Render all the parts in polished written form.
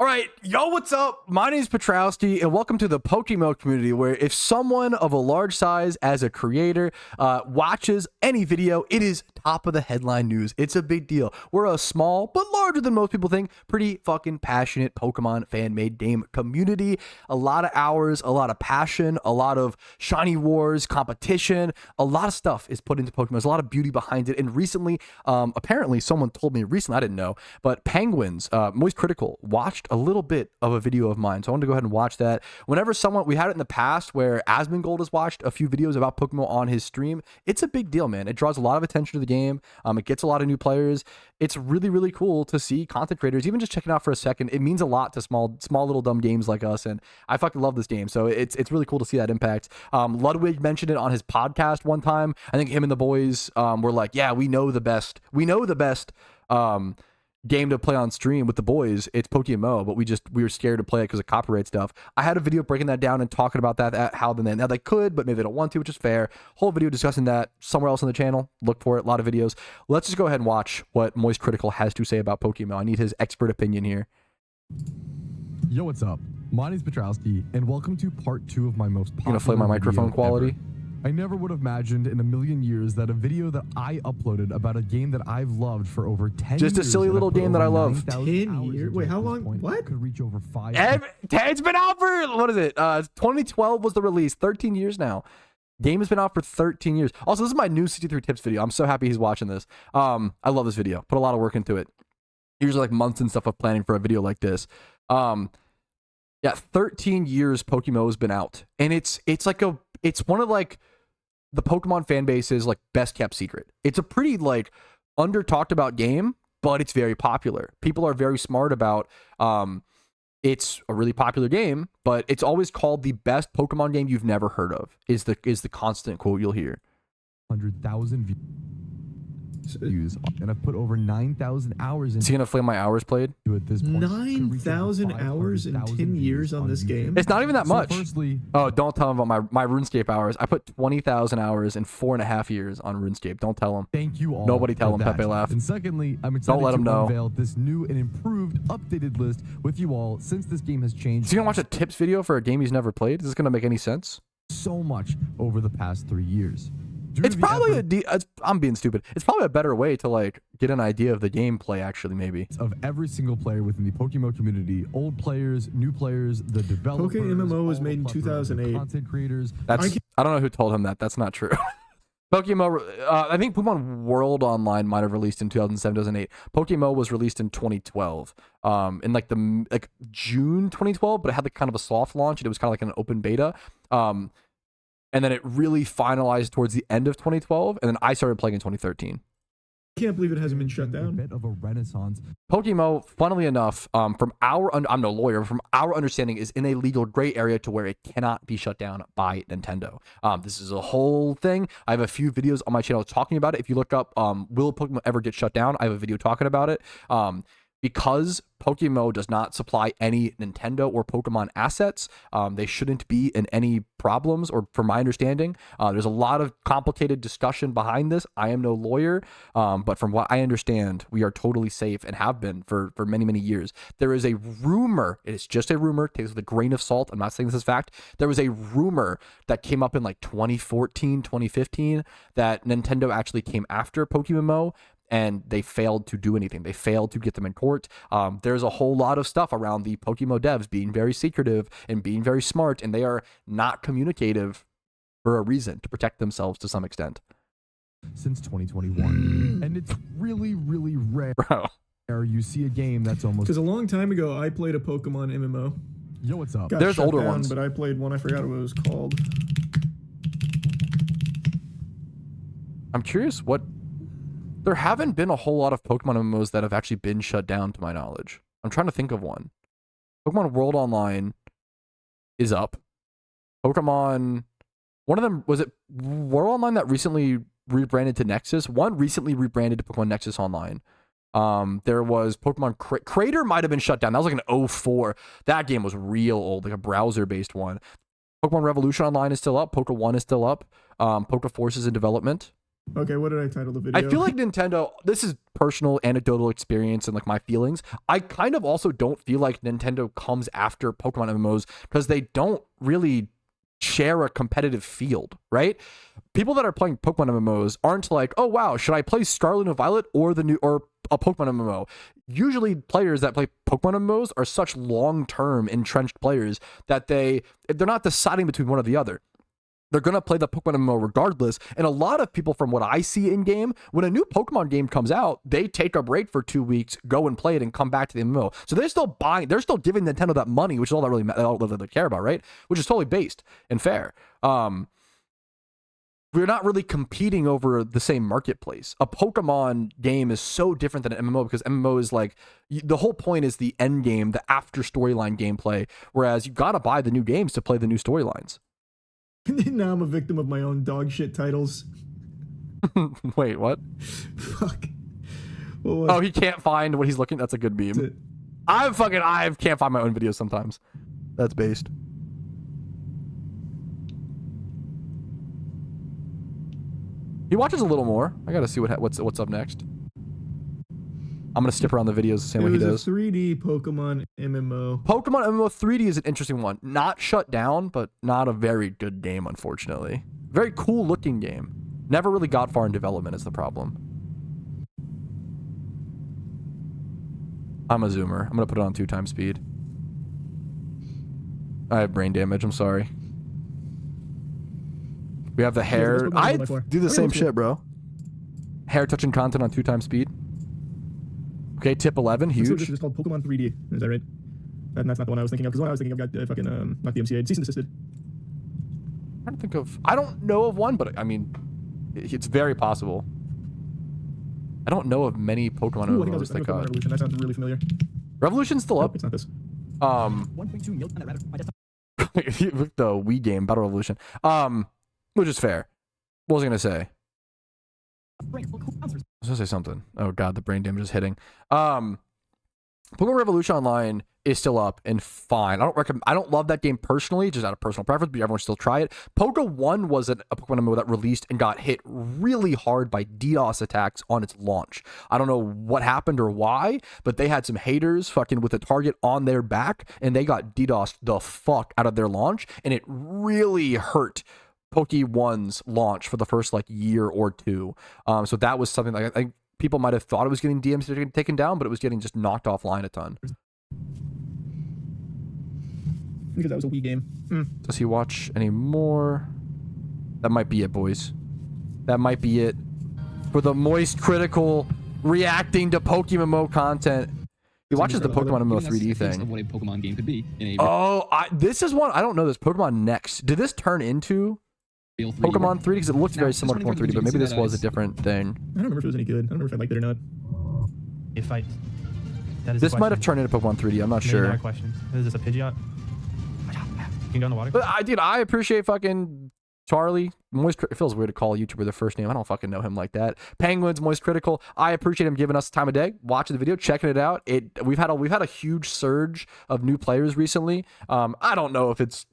All right, yo, what's up? My name is Patrouski, and welcome to the PokeMMO community, where if someone of a large size as a creator watches any video, it is top of the headline news. It's a big deal. We're a small, but larger than most people think, pretty fucking passionate Pokemon fan-made game community. A lot of hours, a lot of passion, a lot of shiny wars, competition, a lot of stuff is put into Pokemon. There's a lot of beauty behind it, and recently, apparently someone told me recently, I didn't know, but Penguins, Moist Critical, watched a little bit of a video of mine, so I wanted to go ahead and watch that. Whenever we had it in the past where Asmongold has watched a few videos about Pokemon on his stream, it's a big deal, man. It draws a lot of attention to the game. It gets a lot of new players. It's really, really cool to see content creators even just checking out for a second. It means a lot to small little dumb games like us, and I fucking love this game, so it's really cool to see that impact. Ludwig mentioned it on his podcast one time. I think him and the boys were like, yeah, we know the best game to play on stream with the boys. It's PokeMMO, but we were scared to play it because of copyright stuff. I had a video breaking that down and talking about that, how now they could, but maybe they don't want to, which is fair. Whole video discussing that somewhere else on the channel. Look for it, a lot of videos. Let's just go ahead and watch what Moist Critical has to say about PokeMMO. I need his expert opinion here. Yo, what's up? My name's Patrouski, and welcome to part 2 of my most popular You gonna flame my microphone quality? Ever. I never would have imagined in a million years that a video that I uploaded about a game that I've loved for over 10 years. Just a silly little game that I love. 10 years? Wait, how long? What? Could reach over 5. It's been out for, what is it? 2012 was the release. 13 years now. Game has been out for 13 years. Also, this is my new 63 tips video. I'm so happy he's watching this. I love this video. Put a lot of work into it. Usually like months and stuff of planning for a video like this. Yeah, 13 years PokeMMO has been out. And it's one of like the Pokemon fan base's like best kept secret. It's a pretty like under talked about game, but it's very popular. People are very smart about it's a really popular game, but it's always called the best Pokemon game you've never heard of is the constant quote you'll hear. 100,000 views, and I've put over 9,000 hours into. Is he gonna flame my hours played? At this point, 9,000 hours in 10 years on this game? It's not even that much. Firstly, oh, don't tell him about my RuneScape hours. I put 20,000 hours in 4.5 years on RuneScape. Don't tell him. Thank you all. Nobody tell him. that. Pepe laughed. And secondly, I'm excited Don't let him know. unveil this new and improved, updated list with you all since this game has changed. Is he gonna watch a tips video for a game he's never played? Is this gonna make any sense? So much over the past 3 years. It's probably I'm being stupid. It's probably a better way to like get an idea of the gameplay, actually, maybe. Of every single player within the PokeMMO community, old players, new players, the developers. PokeMMO was made in 2008. Content creators. I don't know who told him that. That's not true. PokeMMO, I think Pokemon World Online might have released in 2007, 2008. PokeMMO was released in 2012, in like June 2012, but it had like kind of a soft launch and it was kind of like an open beta. And then it really finalized towards the end of 2012, and then I started playing in 2013. I can't believe it hasn't been shut down. A bit of a renaissance. PokeMMO, funnily enough, from I'm no lawyer, from our understanding, is in a legal gray area to where it cannot be shut down by Nintendo. This is a whole thing. I have a few videos on my channel talking about it. If you look up, will Pokemon ever get shut down? I have a video talking about it. Because PokeMMO does not supply any Nintendo or Pokemon assets, they shouldn't be in any problems, or from my understanding. There's a lot of complicated discussion behind this. I am no lawyer, but from what I understand, we are totally safe and have been for many, many years. There is a rumor, it is just a rumor, take this with a grain of salt, I'm not saying this is fact. There was a rumor that came up in like 2014, 2015, that Nintendo actually came after PokeMMO, and they failed to do anything. They failed to get them in court. There's a whole lot of stuff around the PokeMMO devs being very secretive and being very smart, and they are not communicative for a reason, to protect themselves to some extent. Since 2021. And it's really, really rare. Bro. You see a game that's almost... Because a long time ago, I played a Pokemon MMO. Yo, what's up? Got There's shut older down, ones. But I played one, I forgot what it was called. I'm curious what... There haven't been a whole lot of Pokemon MMOs that have actually been shut down, to my knowledge. I'm trying to think of one. Pokemon World Online is up. Pokemon... One of them, was it World Online that recently rebranded to Nexus? One recently rebranded to Pokemon Nexus Online. There was Pokemon Crater might have been shut down. That was like an 04. That game was real old, like a browser-based one. Pokemon Revolution Online is still up. Poke1 is still up. Poke Force is in development. Okay, what did I title the video? I feel like Nintendo, this is personal anecdotal experience and like my feelings. I kind of also don't feel like Nintendo comes after Pokemon MMOs because they don't really share a competitive field, right? People that are playing Pokemon MMOs aren't like, oh wow, should I play Scarlet and Violet or a Pokemon MMO? Usually players that play Pokemon MMOs are such long-term entrenched players that they're not deciding between one or the other. They're going to play the Pokemon MMO regardless. And a lot of people, from what I see in game, when a new Pokemon game comes out, they take a break for 2 weeks, go and play it, and come back to the MMO. So they're still giving Nintendo that money, which is all that they care about, right? Which is totally based and fair. We're not really competing over the same marketplace. A Pokemon game is so different than an MMO because MMO is like, the whole point is the end game, the after storyline gameplay, whereas you got to buy the new games to play the new storylines. Now I'm a victim of my own dog shit titles. Wait, what? Fuck. Oh, he can't find what he's looking. That's a good meme. I can't find my own videos sometimes. That's based. He watches a little more. I gotta see what's up next. I'm gonna skip around the videos the same way he does. It was a 3D Pokemon MMO. Pokemon MMO 3D is an interesting one. Not shut down, but not a very good game, unfortunately. Very cool looking game. Never really got far in development is the problem. I'm a zoomer. I'm gonna put it on 2x speed. I have brain damage. I'm sorry. We have the hair. I do the same shit, bro. Hair touching content on 2x speed. Okay, tip 11, huge. This is called Pokemon 3D. Is that right? That's not the one I was thinking of. Because the one I was thinking of got fucking not the MCA, cease and desisted. I don't know of one, but I mean, it's very possible. I don't know of many Pokemon MMOs that got. Revolution. That sounds really familiar. Revolution's still up. Nope, it's not this. 1.2 million on my desktop. The Wii game, Battle Revolution. Which is fair. What was I gonna say? I was gonna say something. Oh god, the brain damage is hitting. Pokemon Revolution Online is still up and fine. I don't love that game personally, just out of personal preference, but everyone should still try it. Poke 1 was a Pokemon MMO that released and got hit really hard by DDoS attacks on its launch. I don't know what happened or why, but they had some haters fucking with a target on their back, and they got DDoSed the fuck out of their launch, and it really hurt Poke 1's launch for the first like year or two. So that was something like I think people might have thought it was getting DMs taken down, but it was getting just knocked offline a ton. Because that was a Wii game. Does he watch any more? That might be it, boys. That might be it for the moist critical reacting to PokeMMO content. He watches the Pokemon MMO 3D thing. Of what a Pokemon game could be in a this is one I don't know. This Pokemon Next. Did this turn into Pokemon 3D? Because it looked very similar to Pokemon 3D, but maybe this was a different thing. I don't remember if it was any good. I don't remember if I liked it or not. This might have turned into Pokemon 3D. I'm not sure. Question. Is this a Pidgeot? Can you go in the water? But I appreciate fucking Charlie. It feels weird to call a YouTuber their first name. I don't fucking know him like that. Penguins, Moist Critical. I appreciate him giving us the time of day, watching the video, checking it out. We've had a huge surge of new players recently. I don't know if it's.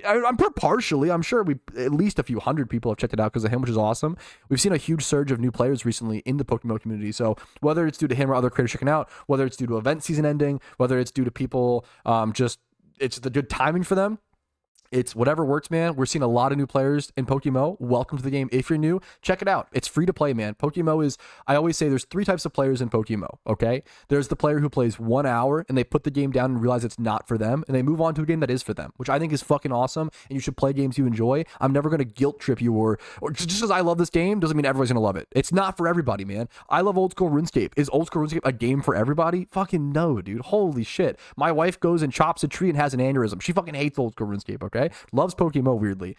I'm partially. I'm sure at least a few hundred people have checked it out because of him, which is awesome. We've seen a huge surge of new players recently in the PokeMMO community. So whether it's due to him or other creators checking out, whether it's due to event season ending, whether it's due to people it's the good timing for them. It's whatever works, man. We're seeing a lot of new players in PokeMMO. Welcome to the game. If you're new, check it out. It's free to play, man. PokeMMO is, I always say there's 3 types of players in PokeMMO, okay? There's the player who plays 1 hour and they put the game down and realize it's not for them and they move on to a game that is for them, which I think is fucking awesome, and you should play games you enjoy. I'm never going to guilt trip you or just because I love this game doesn't mean everybody's going to love it. It's not for everybody, man. I love old school RuneScape. Is old school RuneScape a game for everybody? Fucking no, dude. Holy shit. My wife goes and chops a tree and has an aneurysm. She fucking hates old school RuneScape, okay? Loves PokeMMO weirdly.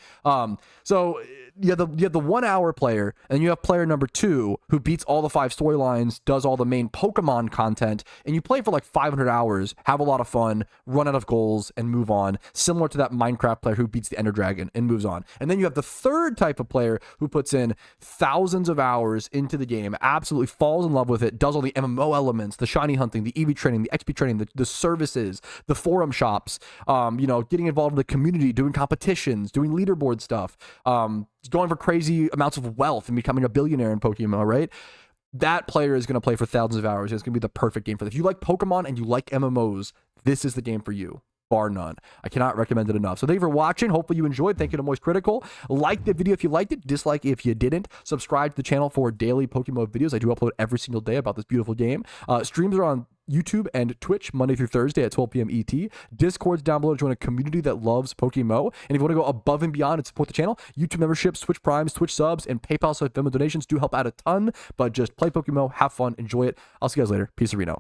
So you have the 1 hour player, and you have player number 2 who beats all the 5 storylines, does all the main Pokemon content, and you play for like 500 hours, have a lot of fun, run out of goals, and move on. Similar to that Minecraft player who beats the Ender Dragon and moves on. And then you have the third type of player who puts in thousands of hours into the game, absolutely falls in love with it, does all the MMO elements, the shiny hunting, the EV training, the XP training, the services, the forum shops, getting involved in the community be doing competitions, doing leaderboard stuff, going for crazy amounts of wealth and becoming a billionaire in Pokemon, right? That player is going to play for thousands of hours. It's going to be the perfect game for them. If you like Pokemon and you like MMOs, this is the game for you. Bar none. I cannot recommend it enough. So thank you for watching. Hopefully you enjoyed. Thank you to Moist Critical. Like the video if you liked it. Dislike if you didn't. Subscribe to the channel for daily PokeMMO videos. I do upload every single day about this beautiful game. Streams are on YouTube and Twitch Monday through Thursday at 12 p.m. ET. Discord's down below to join a community that loves PokeMMO. And if you want to go above and beyond and support the channel, YouTube memberships, Twitch Primes, Twitch subs, and PayPal/Venmo donations do help out a ton. But just play PokeMMO, have fun, enjoy it. I'll see you guys later. Peace, Reno.